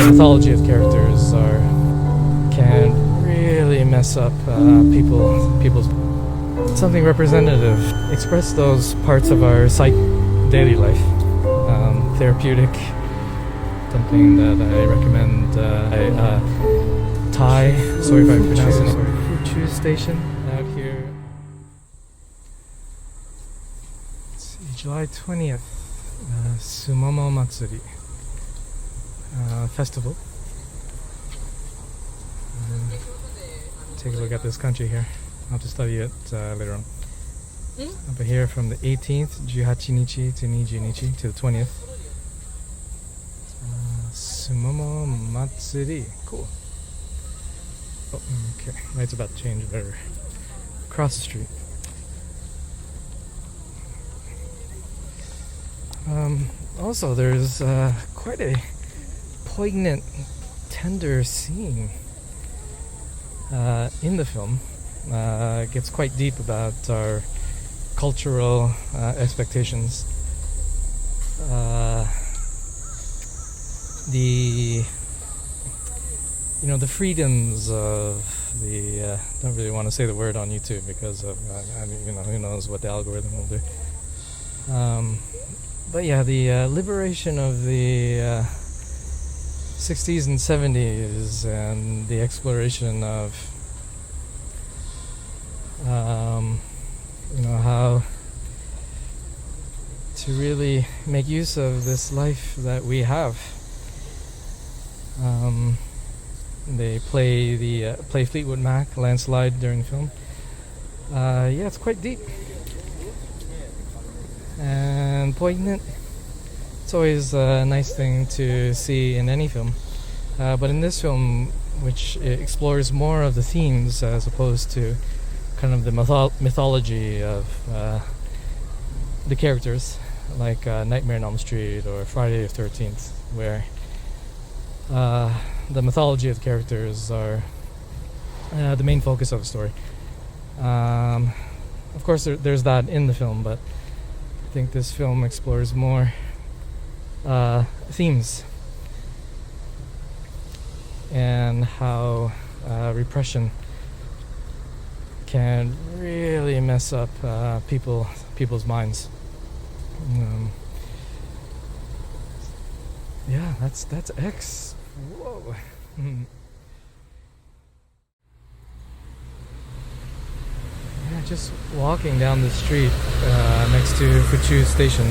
the mythology of characters can really mess up people's something representative. Express those parts of our daily life. Therapeutic. Something that I recommend. Thai. Sorry if I pronounce it. Fuchu Station out here. Let's see, July 20th. Sumomo Matsuri festival. Take a look at this country here. I'll have to study it later on. Over here from the 18th, 18 nichi to 20 nichi to the 20th. Sumomo Matsuri. Cool. Oh, okay. Light's about to change. Better cross the street. Also, there's quite a poignant, tender scene in the film. It gets quite deep about our cultural expectations. The freedoms of the don't really want to say the word on YouTube because of who knows what the algorithm will do. But yeah, the liberation of the 60s and 70s and the exploration of how to really make use of this life that we have. They play Fleetwood Mac, Landslide during the film. Yeah, it's quite deep and poignant. It's always a nice thing to see in any film, but in this film, which explores more of the themes as opposed to kind of the mythology of the characters, like Nightmare on Elm Street or Friday the 13th, where the mythology of the characters are the main focus of the story. Of course, there's that in the film, but I think this film explores more themes and how repression can really mess up people's minds. Yeah, that's X. Whoa. Yeah, just walking down the street next to Fuchu Station.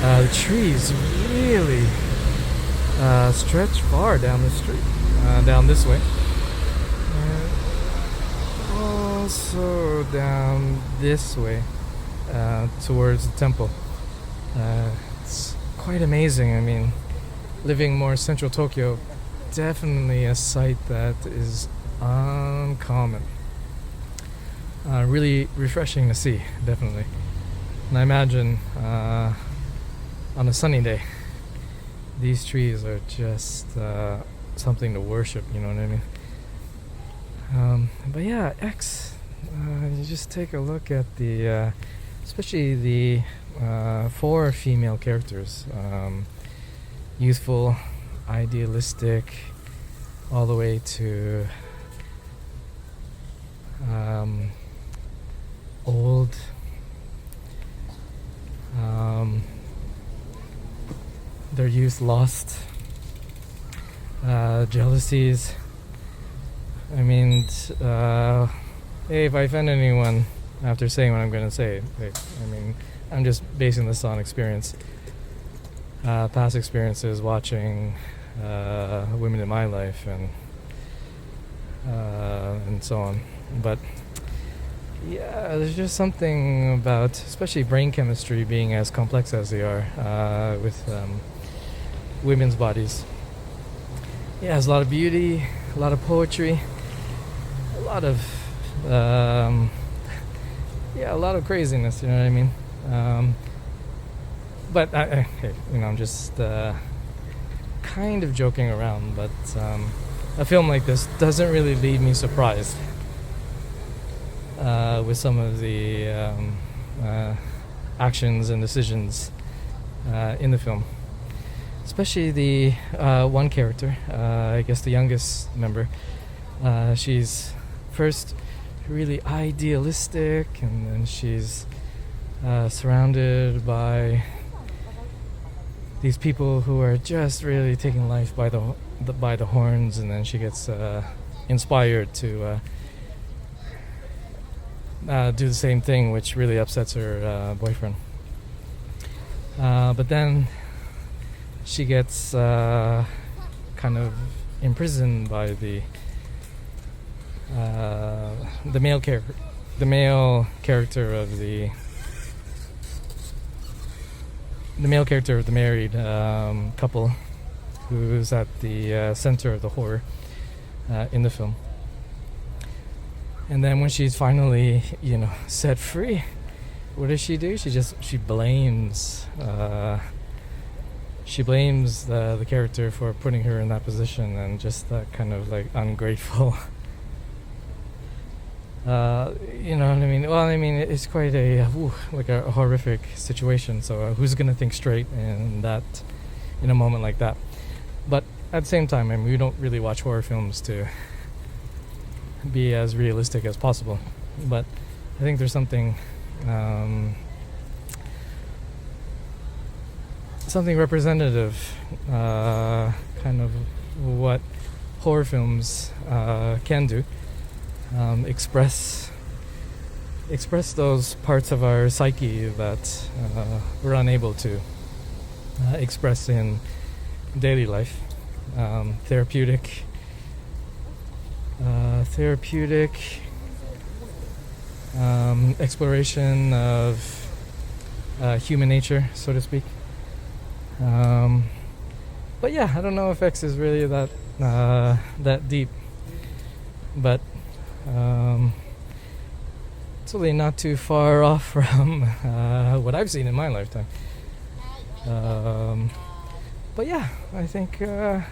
The trees really stretch far down the street, down this way. And also down this way towards the temple. It's quite amazing. I mean, living more central Tokyo, definitely a sight that is uncommon. Really refreshing to see, definitely. And I imagine on a sunny day, these trees are just something to worship, you know what I mean? But yeah, X, you just take a look at the, especially the 4 female characters. Youthful, idealistic, all the way to old, their youth lost, jealousies. I mean, hey, if I offend anyone after saying what I'm going to say, I'm just basing this on experience. Past experiences watching women in my life and so on. But yeah, there's just something about, especially brain chemistry being as complex as they are with women's bodies. Yeah, there's a lot of beauty, a lot of poetry, a lot of a lot of craziness, you know what I mean? But I'm just kind of joking around, but a film like this doesn't really leave me surprised with some of the actions and decisions in the film. especially the one character, I guess the youngest member. She's first really idealistic, and then she's surrounded by these people who are just really taking life by the horns, and then she gets inspired to do the same thing, which really upsets her boyfriend. But then she gets kind of imprisoned by the male character of the married couple, who's at the center of the horror in the film. And then when she's finally, set free, what does she do? She blames the character for putting her in that position, and just that kind of like ungrateful. You know what I mean? Well, I mean, it's quite a horrific situation. So who's gonna think straight in a moment like that? But at the same time, I mean, we don't really watch horror films to be as realistic as possible. But I think there's something representative, kind of what horror films can do. Express those parts of our psyche that we're unable to express in daily life. Therapeutic exploration of human nature, so to speak. But yeah, I don't know if X is really that deep, but it's really not too far off from what I've seen in my lifetime. But yeah, I think fun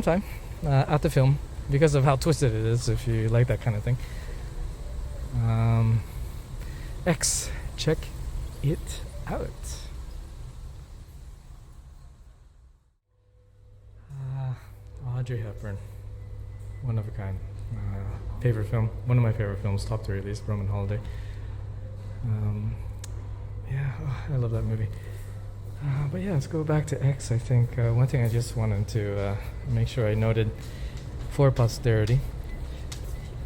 time at the film, because of how twisted it is, if you like that kind of thing. X, check it out. Audrey Hepburn, one of a kind. Favorite film, one of my favorite films, top 3 at least, Roman Holiday. I love that movie. But yeah, let's go back to X. I think one thing I just wanted to make sure I noted for posterity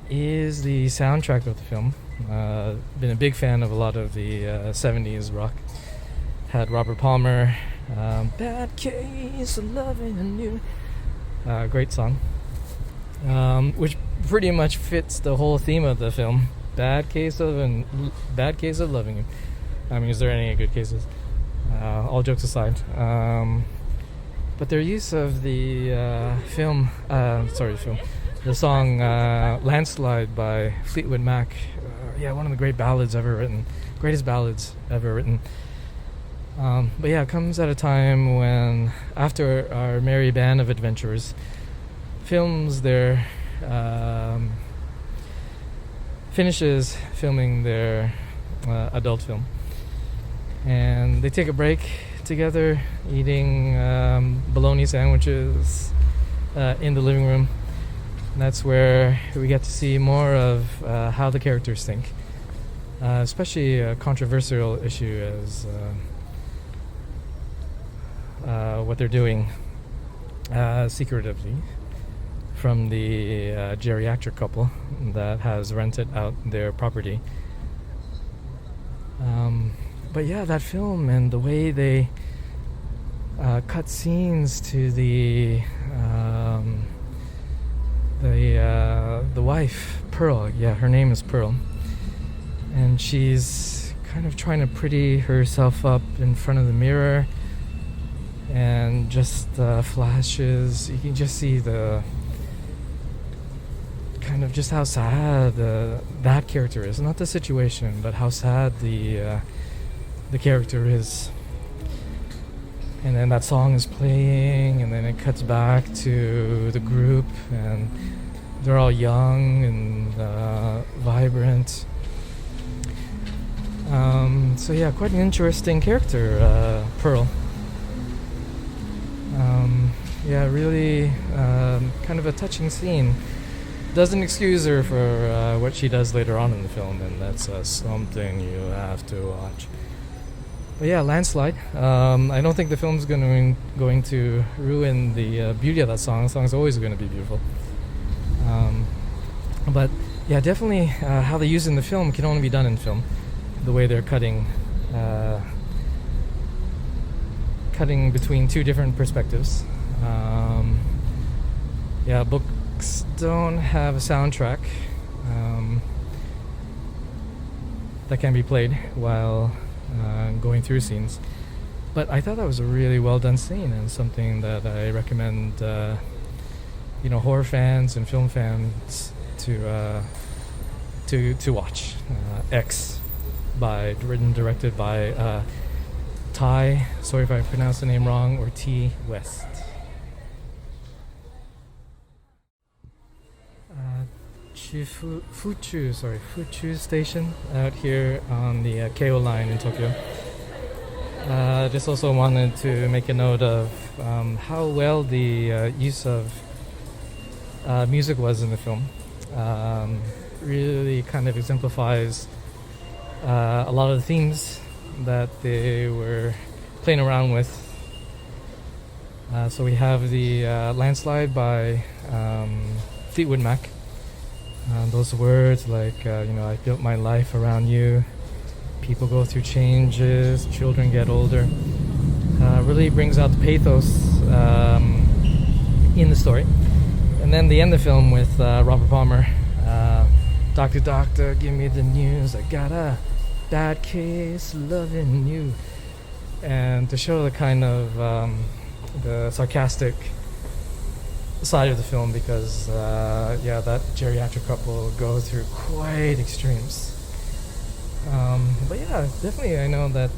is the soundtrack of the film. Been a big fan of a lot of the 70s rock. Had Robert Palmer, Bad Case of Loving You. Great song. Which pretty much fits the whole theme of the film. Bad case of loving you. I mean, is there any good cases? All jokes aside, but their use of the the song "Landslide" by Fleetwood Mac, one of the greatest ballads ever written. But yeah, it comes at a time when, after our merry band of adventurers finishes filming their adult film, and they take a break together, eating bologna sandwiches in the living room. And that's where we get to see more of how the characters think, especially a controversial issue as what they're doing secretively from the geriatric couple that has rented out their property. But yeah, that film and the way they cut scenes to the wife, Pearl. Yeah, her name is Pearl, and she's kind of trying to pretty herself up in front of the mirror, and just flashes. You can just see the kind of just how sad that character is. Not the situation, but how sad the character is. And then that song is playing, and then it cuts back to the group, and they're all young and vibrant. So yeah, quite an interesting character, Pearl. yeah, really kind of a touching scene. Doesn't excuse her for what she does later on in the film, and that's something you have to watch. But yeah, Landslide. I don't think the film's going to ruin the beauty of that song. The song's always going to be beautiful. But yeah, definitely how they use it in the film can only be done in film. The way they're cutting between two different perspectives. Yeah, books don't have a soundtrack that can be played while going through scenes. But I thought that was a really well done scene, and something that I recommend horror fans and film fans to watch. X, written and directed by Ty, sorry if I pronounced the name wrong, or T West. Fuchu Station out here on the Keio line in Tokyo. Just also wanted to make a note of how well the use of music was in the film. Really kind of exemplifies a lot of the themes that they were playing around with. So we have the Landslide by Fleetwood Mac. Those words like, I built my life around you, people go through changes, children get older, really brings out the pathos in the story. And then the end of the film with Robert Palmer, Doctor, Doctor, give me the news, I got a bad case loving you. And to show the kind of the sarcastic side of the film, because that geriatric couple go through quite extremes. But yeah, definitely I know that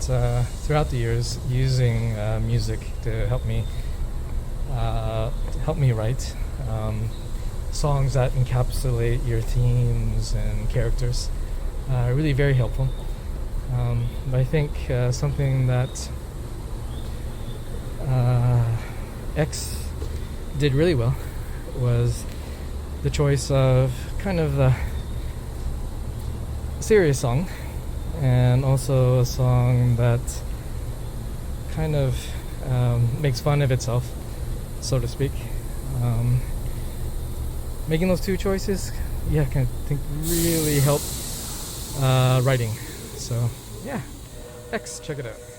throughout the years, using music to help me write songs that encapsulate your themes and characters, really very helpful. But I think something that X did really well was the choice of kind of a serious song, and also a song that kind of makes fun of itself, so to speak. Making those two choices, I think really helped writing. So yeah, X, check it out.